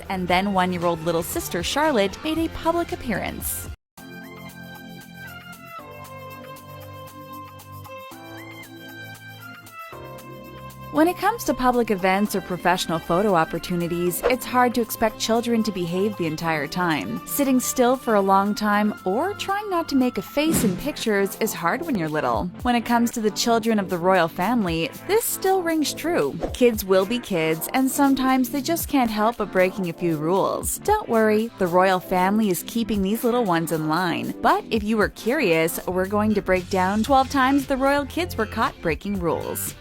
and then 1-year-old little sister Charlotte made a public appearance. When it comes to public events or professional photo opportunities, it's hard to expect children to behave the entire time. Sitting still for a long time or trying not to make a face in pictures is hard when you're little. When it comes to the children of the royal family, this still rings true. Kids will be kids, and sometimes they just can't help but breaking a few rules. Don't worry, the royal family is keeping these little ones in line. But if you were curious, we're going to break down 12 times the royal kids were caught breaking rules.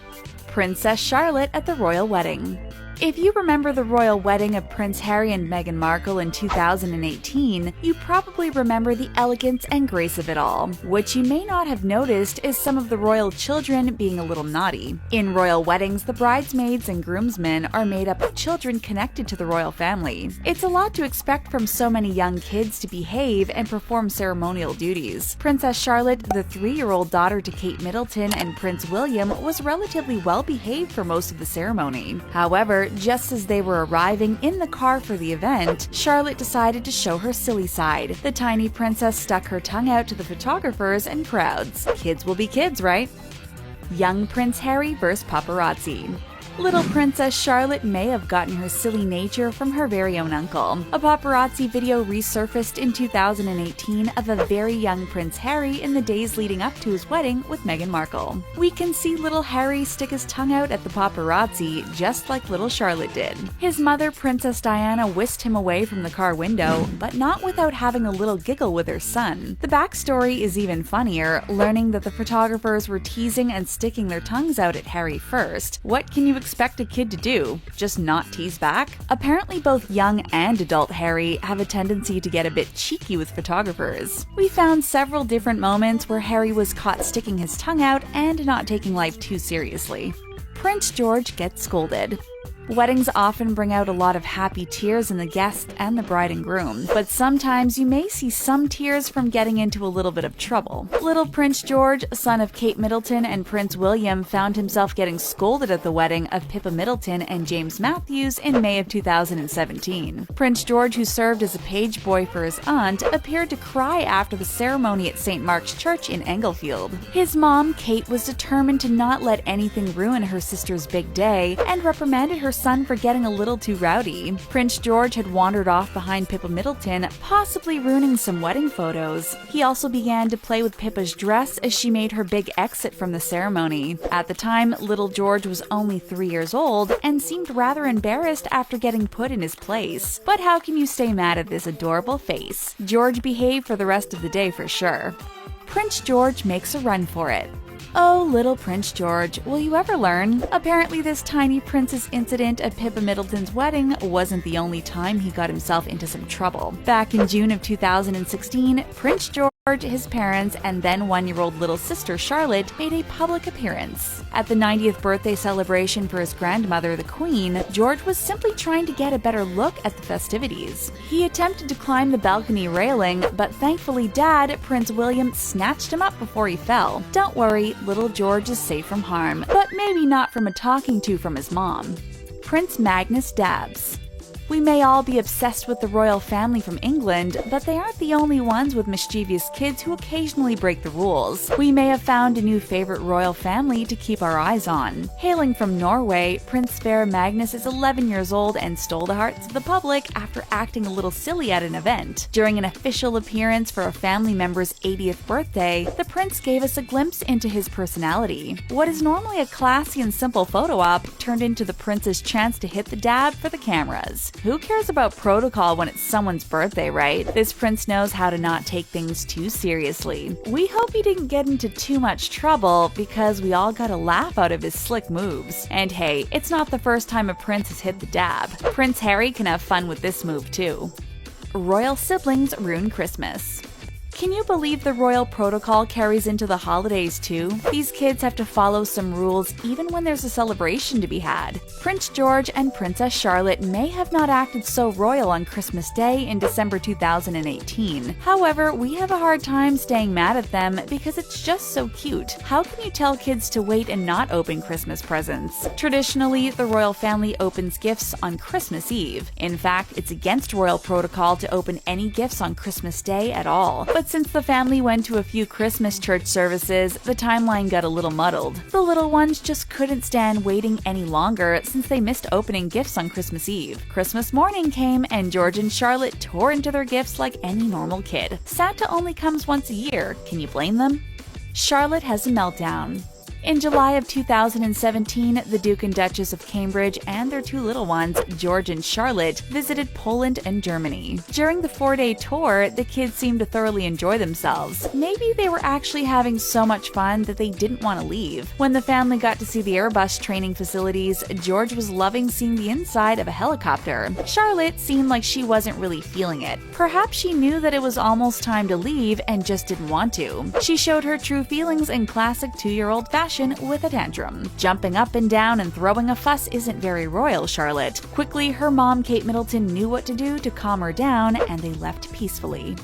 Princess Charlotte at the royal wedding. If you remember the royal wedding of Prince Harry and Meghan Markle in 2018, you probably remember the elegance and grace of it all. What you may not have noticed is some of the royal children being a little naughty. In royal weddings, the bridesmaids and groomsmen are made up of children connected to the royal family. It's a lot to expect from so many young kids to behave and perform ceremonial duties. Princess Charlotte, the 3-year-old daughter to Kate Middleton and Prince William, was relatively well behaved for most of the ceremony. However, just as they were arriving in the car for the event, Charlotte decided to show her silly side. The tiny princess stuck her tongue out to the photographers and crowds. Kids will be kids, right? Young Prince Harry vs. paparazzi. Little Princess Charlotte may have gotten her silly nature from her very own uncle. A paparazzi video resurfaced in 2018 of a very young Prince Harry in the days leading up to his wedding with Meghan Markle. We can see little Harry stick his tongue out at the paparazzi just like little Charlotte did. His mother, Princess Diana, whisked him away from the car window, but not without having a little giggle with her son. The backstory is even funnier, learning that the photographers were teasing and sticking their tongues out at Harry first. What can you expect a kid to do? Just not tease back? Apparently both young and adult Harry have a tendency to get a bit cheeky with photographers. We found several different moments where Harry was caught sticking his tongue out and not taking life too seriously. Prince George gets scolded. Weddings often bring out a lot of happy tears in the guests and the bride and groom, but sometimes you may see some tears from getting into a little bit of trouble. Little Prince George, son of Kate Middleton and Prince William, found himself getting scolded at the wedding of Pippa Middleton and James Matthews in May of 2017. Prince George, who served as a page boy for his aunt, appeared to cry after the ceremony at St. Mark's Church in Englefield. His mom, Kate, was determined to not let anything ruin her sister's big day and reprimanded her son for getting a little too rowdy. Prince George had wandered off behind Pippa Middleton, possibly ruining some wedding photos. He also began to play with Pippa's dress as she made her big exit from the ceremony. At the time, little George was only 3 years old and seemed rather embarrassed after getting put in his place. But how can you stay mad at this adorable face? George behaved for the rest of the day for sure. Prince George makes a run for it. Oh, little Prince George, will you ever learn? Apparently this tiny prince's incident at Pippa Middleton's wedding wasn't the only time he got himself into some trouble. Back in June of 2016, Prince George, his parents, and then 1-year-old little sister Charlotte made a public appearance. At the 90th birthday celebration for his grandmother, the Queen, George was simply trying to get a better look at the festivities. He attempted to climb the balcony railing, but thankfully Dad, Prince William, snatched him up before he fell. Don't worry, little George is safe from harm, but maybe not from a talking to from his mom. Prince Magnus dabs. We may all be obsessed with the royal family from England, but they aren't the only ones with mischievous kids who occasionally break the rules. We may have found a new favorite royal family to keep our eyes on. Hailing from Norway, Prince Sverre Magnus is 11 years old and stole the hearts of the public after acting a little silly at an event. During an official appearance for a family member's 80th birthday, the prince gave us a glimpse into his personality. What is normally a classy and simple photo op turned into the prince's chance to hit the dab for the cameras. Who cares about protocol when it's someone's birthday, right? This prince knows how to not take things too seriously. We hope he didn't get into too much trouble because we all got a laugh out of his slick moves. And hey, it's not the first time a prince has hit the dab. Prince Harry can have fun with this move too. Royal siblings ruin Christmas. Can you believe the royal protocol carries into the holidays too? These kids have to follow some rules even when there's a celebration to be had. Prince George and Princess Charlotte may have not acted so royal on Christmas Day in December 2018. However, we have a hard time staying mad at them because it's just so cute. How can you tell kids to wait and not open Christmas presents? Traditionally, the royal family opens gifts on Christmas Eve. In fact, it's against royal protocol to open any gifts on Christmas Day at all. But since the family went to a few Christmas church services, the timeline got a little muddled. The little ones just couldn't stand waiting any longer since they missed opening gifts on Christmas Eve. Christmas morning came and George and Charlotte tore into their gifts like any normal kid. Santa only comes once a year. Can you blame them? Charlotte has a meltdown. In July of 2017, the Duke and Duchess of Cambridge and their two little ones, George and Charlotte, visited Poland and Germany. During the 4-day tour, the kids seemed to thoroughly enjoy themselves. Maybe they were actually having so much fun that they didn't want to leave. When the family got to see the Airbus training facilities, George was loving seeing the inside of a helicopter. Charlotte seemed like she wasn't really feeling it. Perhaps she knew that it was almost time to leave and just didn't want to. She showed her true feelings in classic 2-year-old fashion with a tantrum. Jumping up and down and throwing a fuss isn't very royal, Charlotte. Quickly, her mom, Kate Middleton, knew what to do to calm her down, and they left peacefully.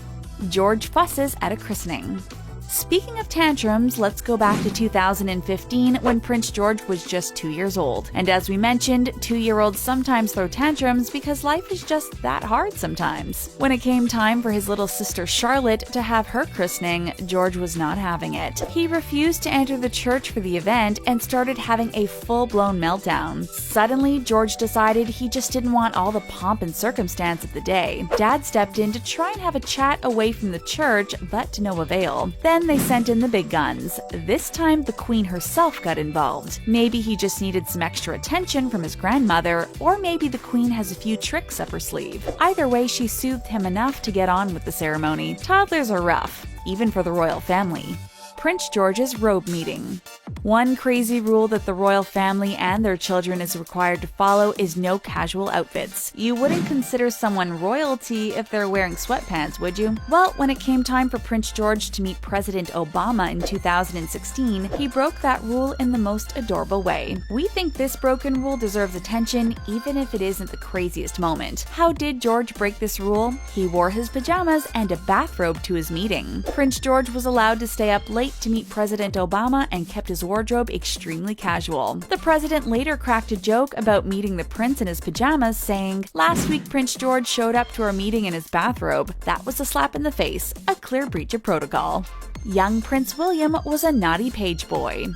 George fusses at a christening. Speaking of tantrums, let's go back to 2015 when Prince George was just 2 years old. And as we mentioned, 2-year-olds sometimes throw tantrums because life is just that hard sometimes. When it came time for his little sister Charlotte to have her christening, George was not having it. He refused to enter the church for the event and started having a full-blown meltdown. Suddenly, George decided he just didn't want all the pomp and circumstance of the day. Dad stepped in to try and have a chat away from the church, but to no avail. Then they sent in the big guns. This time, the Queen herself got involved. Maybe he just needed some extra attention from his grandmother, or maybe the Queen has a few tricks up her sleeve. Either way, she soothed him enough to get on with the ceremony. Toddlers are rough, even for the royal family. Prince George's robe meeting. One crazy rule that the royal family and their children is required to follow is no casual outfits. You wouldn't consider someone royalty if they're wearing sweatpants, would you? Well, when it came time for Prince George to meet President Obama in 2016, he broke that rule in the most adorable way. We think this broken rule deserves attention, even if it isn't the craziest moment. How did George break this rule? He wore his pajamas and a bathrobe to his meeting. Prince George was allowed to stay up late to meet President Obama and kept his wardrobe extremely casual. The president later cracked a joke about meeting the prince in his pajamas, saying, "Last week Prince George showed up to our meeting in his bathrobe. That was a slap in the face, a clear breach of protocol." Young Prince William was a naughty page boy.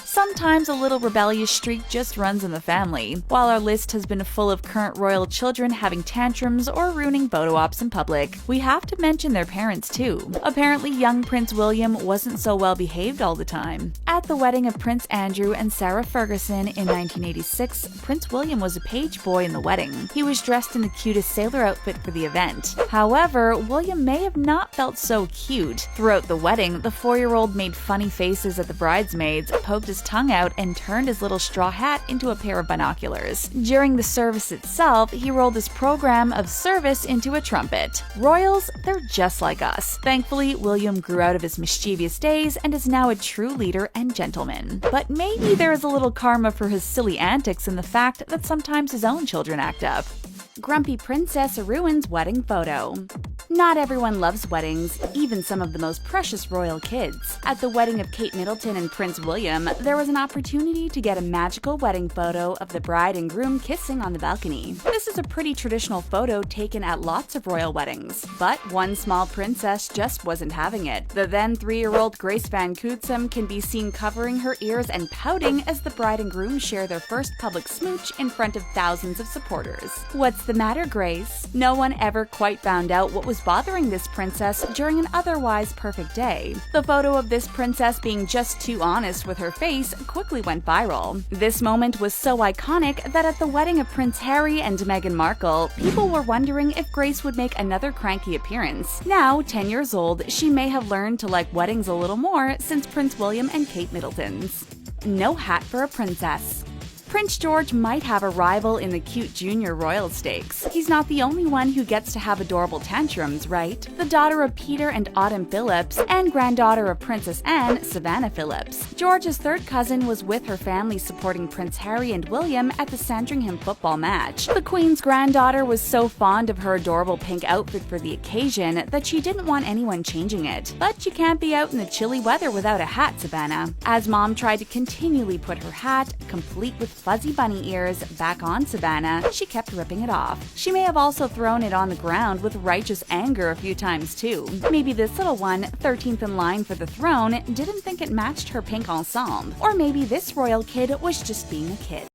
Sometimes a little rebellious streak just runs in the family. While our list has been full of current royal children having tantrums or ruining photo ops in public, we have to mention their parents too. Apparently, young Prince William wasn't so well behaved all the time. At the wedding of Prince Andrew and Sarah Ferguson in 1986, Prince William was a page boy in the wedding. He was dressed in the cutest sailor outfit for the event. However, William may have not felt so cute. Throughout the wedding, the 4-year-old made funny faces at the bridesmaids, poked his tongue out, and turned his little straw hat into a pair of binoculars. During the service itself, he rolled his program of service into a trumpet. Royals, they're just like us. Thankfully, William grew out of his mischievous days and is now a true leader and gentleman. But maybe there is a little karma for his silly antics in the fact that sometimes his own children act up. Grumpy Princess ruins wedding photo. Not everyone loves weddings, even some of the most precious royal kids. At the wedding of Kate Middleton and Prince William, there was an opportunity to get a magical wedding photo of the bride and groom kissing on the balcony. This is a pretty traditional photo taken at lots of royal weddings. But one small princess just wasn't having it. The then 3-year-old Grace Van Kootsum can be seen covering her ears and pouting as the bride and groom share their first public smooch in front of thousands of supporters. What's the matter, Grace? No one ever quite found out what was bothering this princess during an otherwise perfect day. The photo of this princess being just too honest with her face quickly went viral. This moment was so iconic that at the wedding of Prince Harry and Meghan Markle, people were wondering if Grace would make another cranky appearance. Now, 10 years old, she may have learned to like weddings a little more since Prince William and Kate Middleton's. No hat for a princess. Prince George might have a rival in the cute junior royal stakes. He's not the only one who gets to have adorable tantrums, right? The daughter of Peter and Autumn Phillips, and granddaughter of Princess Anne, Savannah Phillips. George's third cousin was with her family supporting Prince Harry and William at the Sandringham football match. The Queen's granddaughter was so fond of her adorable pink outfit for the occasion that she didn't want anyone changing it. But you can't be out in the chilly weather without a hat, Savannah. As Mom tried to continually put her hat, complete with fuzzy bunny ears, back on Savannah, she kept ripping it off. She may have also thrown it on the ground with righteous anger a few times too. Maybe this little one, 13th in line for the throne, didn't think it matched her pink ensemble. Or maybe this royal kid was just being a kid.